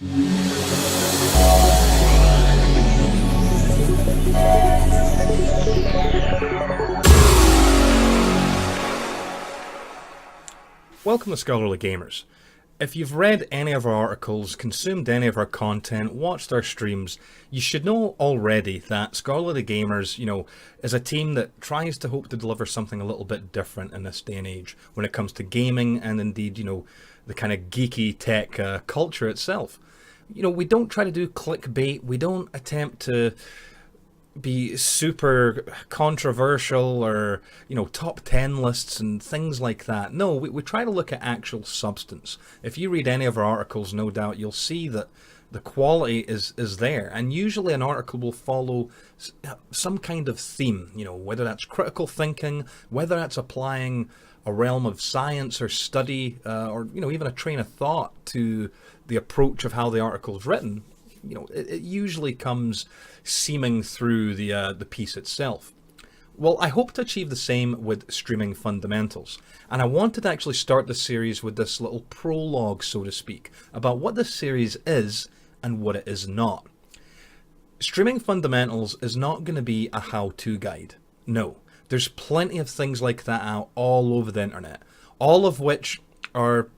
Welcome to Scholarly Gamers. If you've read any of our articles, consumed any of our content, watched our streams, you should know already that Scholarly Gamers, is a team that tries to hope to deliver something a little bit different in this day and age when it comes to gaming and indeed, the kind of geeky tech culture itself. We don't try to do clickbait, we don't attempt to be super controversial or top 10 lists and things like that. No, we try to look at actual substance. If you read any of our articles, no doubt you'll see that the quality is there, and usually an article will follow some kind of theme, whether that's critical thinking, whether that's applying a realm of science or study, or even a train of thought to the approach of how the article is written. It usually comes seaming through the piece itself. Well, I hope to achieve the same with Streaming Fundamentals, and I wanted to actually start the series with this little prologue, so to speak, about what this series is and what it is not. Streaming Fundamentals is not going to be a how-to guide. No, there's plenty of things like that out all over the internet, all of which are,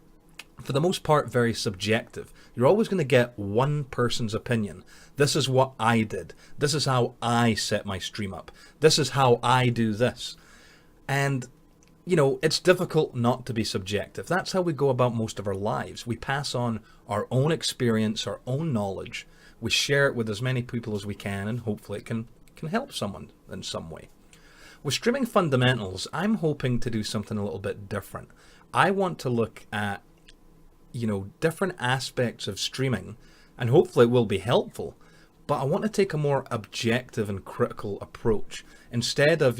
for the most part, very subjective. You're always going to get one person's opinion. This is what I did. This is how I set my stream up. This is how I do this. And, it's difficult not to be subjective. That's how we go about most of our lives. We pass on our own experience, our own knowledge. We share it with as many people as we can, and hopefully it can help someone in some way. With Streaming Fundamentals, I'm hoping to do something a little bit different. I want to look at different aspects of streaming, and hopefully it will be helpful, but I want to take a more objective and critical approach. Instead of,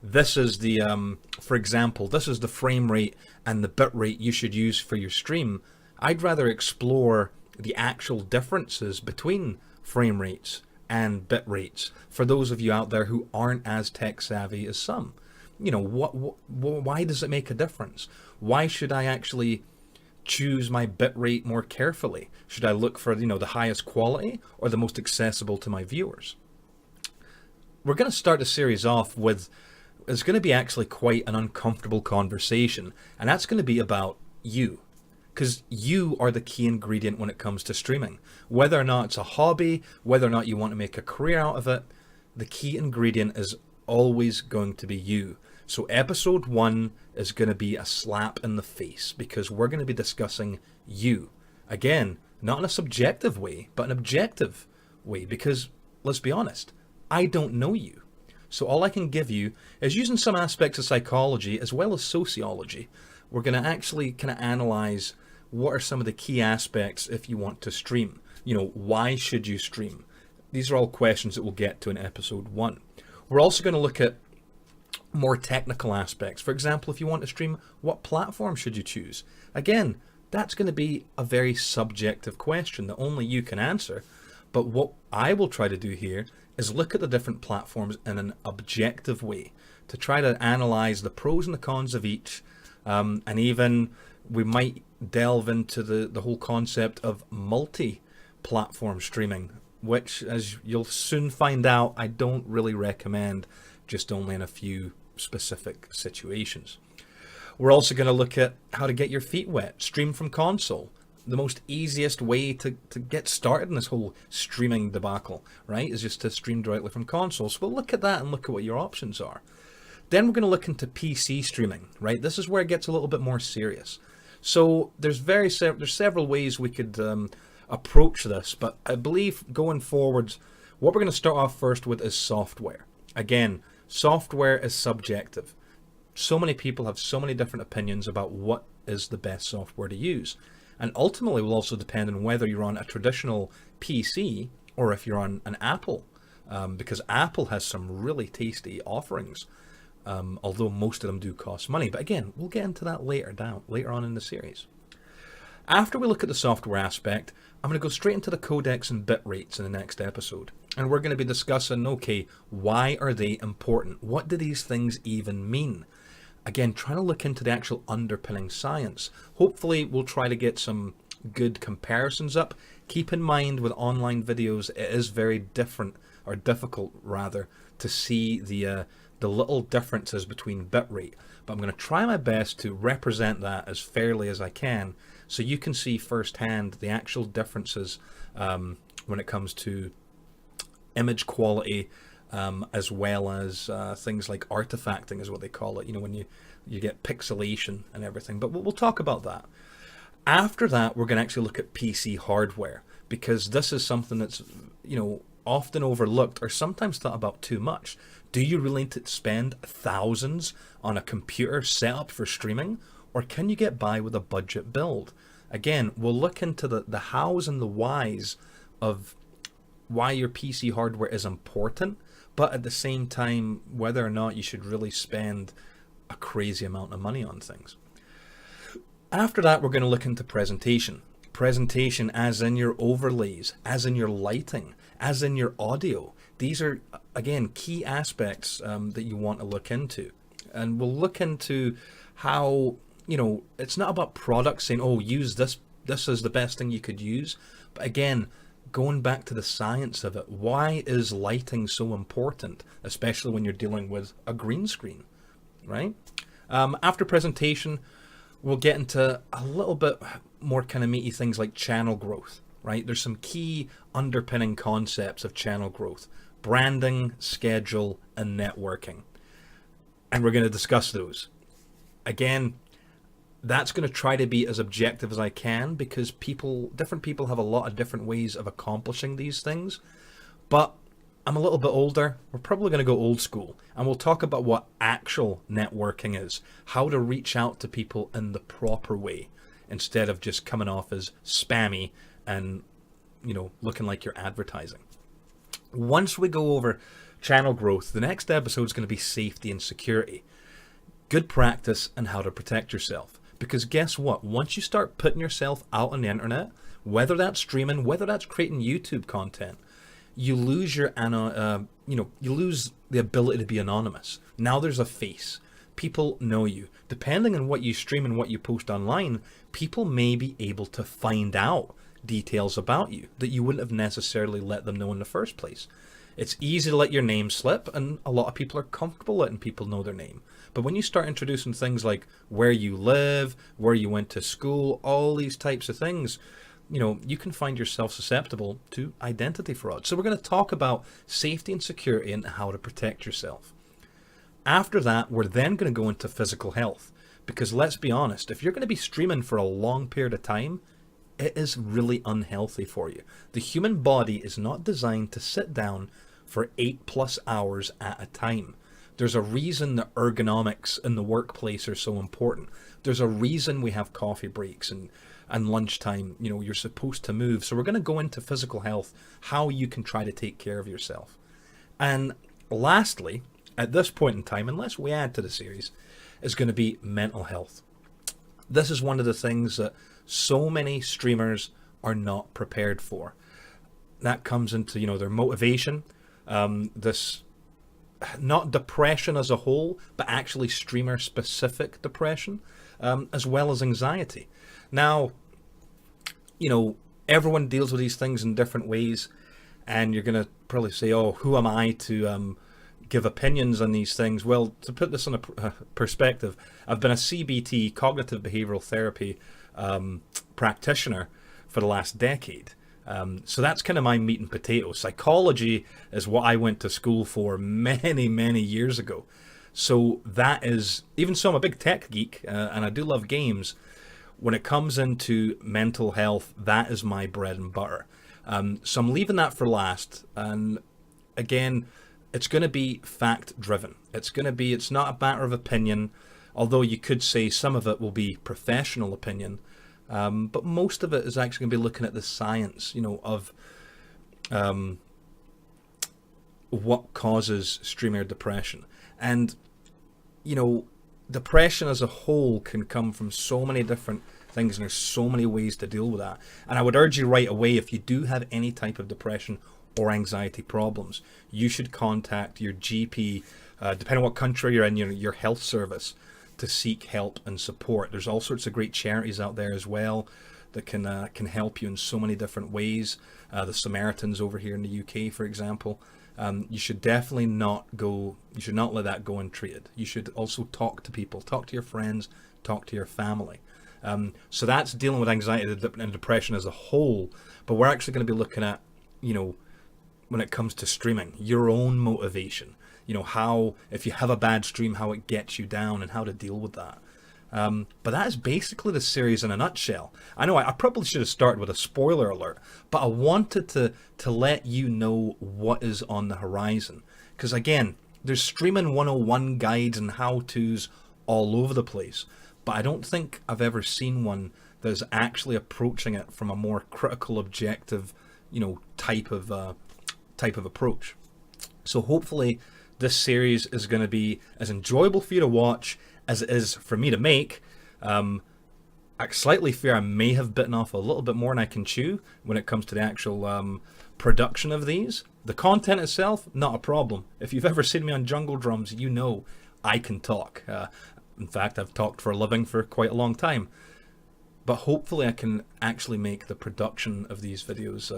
this is the, for example, this is the frame rate and the bit rate you should use for your stream, I'd rather explore the actual differences between frame rates and bit rates for those of you out there who aren't as tech savvy as some. Why does it make a difference? Why should I actually choose my bitrate more carefully? Should I look for the highest quality or the most accessible to my viewers? We're going to start the series off with, it's going to be actually quite an uncomfortable conversation, and that's going to be about you, because you are the key ingredient when it comes to streaming. Whether or not it's a hobby, whether or not you want to make a career out of it, the key ingredient is always going to be you. So episode 1 is going to be a slap in the face, because we're going to be discussing you. Again, not in a subjective way, but an objective way, because let's be honest, I don't know you. So all I can give you is, using some aspects of psychology as well as sociology, we're going to actually kind of analyze what are some of the key aspects if you want to stream. Why should you stream? These are all questions that we'll get to in episode 1. We're also going to look at more technical aspects. For example, if you want to stream, what platform should you choose? Again, that's going to be a very subjective question that only you can answer. But what I will try to do here is look at the different platforms in an objective way to try to analyze the pros and the cons of each. And even we might delve into the whole concept of multi-platform streaming, which, as you'll soon find out, I don't really recommend, just only in a few specific situations. We're also going to look at how to get your feet wet, stream from console. The most easiest way to get started in this whole streaming debacle, right, is just to stream directly from console. So we'll look at that and look at what your options are. Then we're going to look into PC streaming, right? This is where it gets a little bit more serious. So there's several ways we could approach this, but I believe going forwards, what we're going to start off first with is software. Again, software is subjective. So many people have so many different opinions about what is the best software to use. And ultimately will also depend on whether you're on a traditional PC or if you're on an Apple, because Apple has some really tasty offerings, although most of them do cost money. But again, we'll get into that later on in the series. After we look at the software aspect, I'm going to go straight into the codecs and bit rates in the next episode. And we're going to be discussing, okay, why are they important? What do these things even mean? Again, trying to look into the actual underpinning science. Hopefully, we'll try to get some good comparisons up. Keep in mind with online videos, it is very different, or difficult rather, to see the little differences between bitrate. But I'm going to try my best to represent that as fairly as I can, so you can see firsthand the actual differences when it comes to image quality, as well as things like artifacting is what they call it, when you get pixelation and everything. But we'll talk about that. After that, we're going to actually look at PC hardware, because this is something that's often overlooked or sometimes thought about too much. Do you really need to spend thousands on a computer set up for streaming, or can you get by with a budget build? Again, we'll look into the hows and the whys of why your PC hardware is important, but at the same time, whether or not you should really spend a crazy amount of money on things. After that, we're going to look into presentation. Presentation as in your overlays, as in your lighting, as in your audio. These are, again, key aspects that you want to look into. And we'll look into how, it's not about products saying, oh, use this is the best thing you could use. But again, going back to the science of it, why is lighting so important, especially when you're dealing with a green screen, right? After presentation, we'll get into a little bit more kind of meaty things like channel growth, right? There's some key underpinning concepts of channel growth: branding, schedule, and networking. And we're going to discuss those. Again, that's going to try to be as objective as I can, because different people have a lot of different ways of accomplishing these things. But I'm a little bit older. We're probably going to go old school, and we'll talk about what actual networking is, how to reach out to people in the proper way, instead of just coming off as spammy and, looking like you're advertising. Once we go over channel growth, the next episode is going to be safety and security, good practice, and how to protect yourself. Because guess what? Once you start putting yourself out on the internet, whether that's streaming, whether that's creating YouTube content, you lose you lose the ability to be anonymous. Now there's a face. People know you. Depending on what you stream and what you post online, people may be able to find out details about you that you wouldn't have necessarily let them know in the first place. It's easy to let your name slip, and a lot of people are comfortable letting people know their name. But when you start introducing things like where you live, where you went to school, all these types of things, you can find yourself susceptible to identity fraud. So we're going to talk about safety and security and how to protect yourself. After that, we're then going to go into physical health, because let's be honest, if you're going to be streaming for a long period of time, it is really unhealthy for you. The human body is not designed to sit down for 8+ hours at a time. There's a reason that ergonomics in the workplace are so important. There's a reason we have coffee breaks and lunchtime. You're supposed to move. So we're going to go into physical health, how you can try to take care of yourself. And lastly, at this point in time, unless we add to the series, is going to be mental health. This is one of the things that so many streamers are not prepared for. That comes into, their motivation, this not depression as a whole, but actually streamer specific depression, as well as anxiety. Now, everyone deals with these things in different ways, and you're going to probably say, oh, who am I to give opinions on these things? Well, to put this in a perspective, I've been a CBT, cognitive behavioral therapy practitioner for the last decade. So that's kind of my meat and potatoes. Psychology is what I went to school for many, many years ago. So that is, even so I'm a big tech geek, and I do love games. When it comes into mental health, that is my bread and butter. So I'm leaving that for last. And again, it's going to be fact driven. It's not a matter of opinion, although you could say some of it will be professional opinion. But most of it is actually going to be looking at the science, of what causes streamer depression. And, depression as a whole can come from so many different things, and there's so many ways to deal with that. And I would urge you right away, if you do have any type of depression or anxiety problems, you should contact your GP, depending on what country you're in, your health service, to seek help and support. There's all sorts of great charities out there as well that can help you in so many different ways. The Samaritans over here in the UK, for example. You should definitely not go. You should not let that go untreated. You should also talk to people, talk to your friends, talk to your family. So that's dealing with anxiety and depression as a whole. But we're actually going to be looking at, when it comes to streaming, your own motivation. How, if you have a bad stream, how it gets you down and how to deal with that. But that is basically the series in a nutshell. I know I probably should have started with a spoiler alert, but I wanted to let you know what is on the horizon. Because again, there's streaming 101 guides and how-tos all over the place, but I don't think I've ever seen one that is actually approaching it from a more critical, objective, type of approach. So hopefully this series is going to be as enjoyable for you to watch as it is for me to make. Slightly fair, I may have bitten off a little bit more than I can chew when it comes to the actual production of these. The content itself, not a problem. If you've ever seen me on Jungle Drums, you know I can talk. In fact, I've talked for a living for quite a long time. But hopefully I can actually make the production of these videos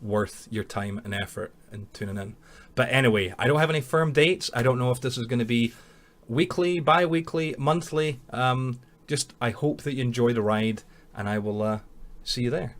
worth your time and effort in tuning in. But anyway, I don't have any firm dates. I don't know if this is going to be weekly, bi-weekly, monthly. I hope that you enjoy the ride, and I will see you there.